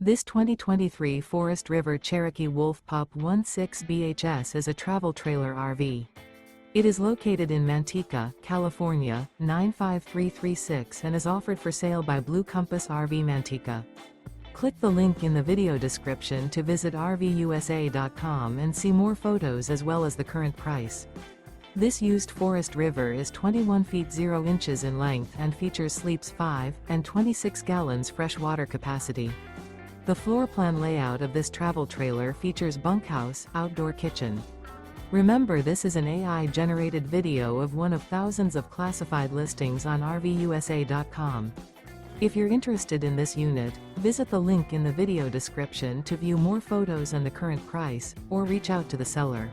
This 2023 Forest River Cherokee Wolf Pup 16 BHS is a travel trailer RV. It is located in Manteca, California, 95336 and is offered for sale by Blue Compass RV Manteca. Click the link in the video description to visit RVUSA.com and see more photos as well as the current price. This used Forest River is 21 feet 0 inches in length and features sleeps 5 and 26 gallons fresh water capacity. The floor plan layout of this travel trailer features bunkhouse, outdoor kitchen. Remember, this is an AI-generated video of one of thousands of classified listings on RVUSA.com. If you're interested in this unit, visit the link in the video description to view more photos and the current price, or reach out to the seller.